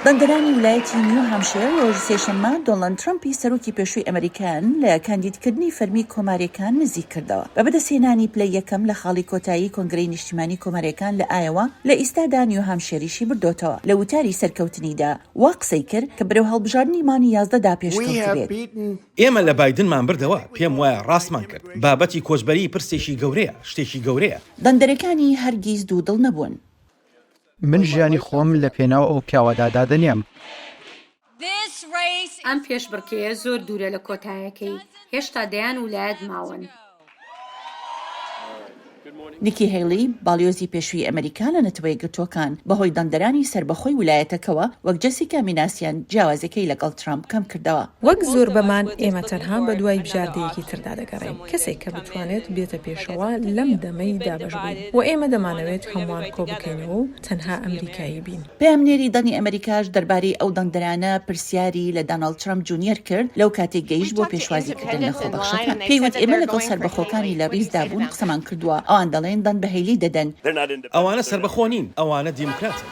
دەنگەرانی ویلایەتی نیو هامشیر ڕۆژ سێشەممە دۆناڵد ترامپی سەرۆکی پێشووی ئەمریکان لە کاندیدکردنی فەرمی کۆماریەکان نزیک کردەوە بە بەدەستهێنانی پلەی یەکەم لە خاڵی کۆتایی کۆنگرەی نیشتیمانی کۆماریەکان لە ئایەوە لە ئیستادا نیو هامشێریشی بردۆتەوە لە وتاری سەرکەوتنیدا وا قسەی کرد کە بەرەو هەڵبژاردننی مانی 11دا پێشکەوت بێت. ئێمە لە بایدنمان بردەوە پێم وایە ڕاستمان کرد بابەتی کۆچبەری پرسێکی گەورەیە شتێکی گەورەیە. دەنگەرەکانی هەرگیز دوودڵ نەبوون. من ژیانی خۆم لە پێناو ئەو پیاوەدادا دەنێم. ئەم پێشبڕکێیە زۆر دوورە لە کۆتایەکەی هێشتا دەیان ویلایەت ماون. نیکی هێلی باڵیۆزی پێشووی ئەمریکا لە نەتەوەی گرتوەکان بەهۆی دەنگەرانی سربەخۆی ویلایەتەکەوە وەک جەسیکا میناسیان جیاوازەکەی لەگەڵ ترامپ کەم کردەوە. وەک زۆر بەمان ئێمە تەنها بە دوای بژاردەیەکی تردا دەگەڕین کەسێک کە بتوانێت بێتە پێشەوە لەم دەمەی دابەشبوون و ئێمە دەمانەوێت هەمووان کۆ بکەینەوە و تەنها ئەمریکایی بین. پامنێری دەنی ئەمریکاش دەربارەی ئەو دەنگەرانە پرسیاری لە دۆناڵد ترامپ جونیەر کرد لەو کاتێک گەیشت بۆ پێشوازیکردن لە خۆبەخشەکان. پێیوت ئێمە لەگەڵ سربەخۆکانی لە ڕیزدا بوون قسەمان کردووە ئەوان دەڵێن دەن بەهێلی دەدەن. ئەوانە سربەخۆنین ئەوانە دیموکراتن.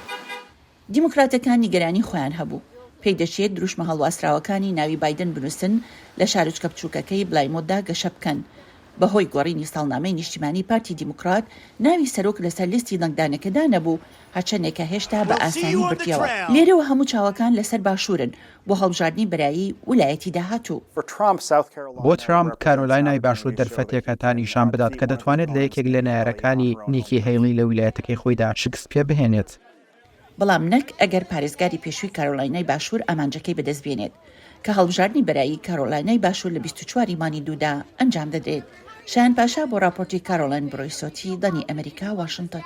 دیموکراتەکان نیگەرانی خۆیان هەبوو. پێی دەچێت دروشمە هەڵواسراوەکانی ناوی بایدن بنووسن لە شارچکە بچووکەکەی بلایمۆدا گەشە بکەن. بەهۆی گۆڕینی ساڵنامەی نیشتیمانی پارتی دیموکرات ناوی سەرۆک لەسەر لیستی دەنگدانەکەدا نەبوو هەرچەندێکە هێشتا بە ئاسانی بردیەوە. لێرەوە هەموو چاوەکان لەسەر باشوورن بۆ هەڵبژاردننی بەرایی ویلایەتی داهاتوو. بۆ ترامپ کارۆلاینای باشوور دەرفەتێکە تا نیشان بدات کە دەتوانێت لە یەکێک لە نایارەکانی نیکی هێلی لە ویلایەتەکەی خۆیدا شکست پێ بهێنێت. بەڵام نەک ئەگەر پارێزگاری پێشووی کارۆلاینای باشوور ئامانجەکەی بەدەست بێنێت کە هەڵبژاردننی بەرایی کارۆلاینای باشوور لە 24 مانی دوودا ئەنجام دەدرێت. شایان پاشا بۆ راپۆرتی کارۆلاین بڕۆیسۆتی دەنی ئەمریکا واشنگتن.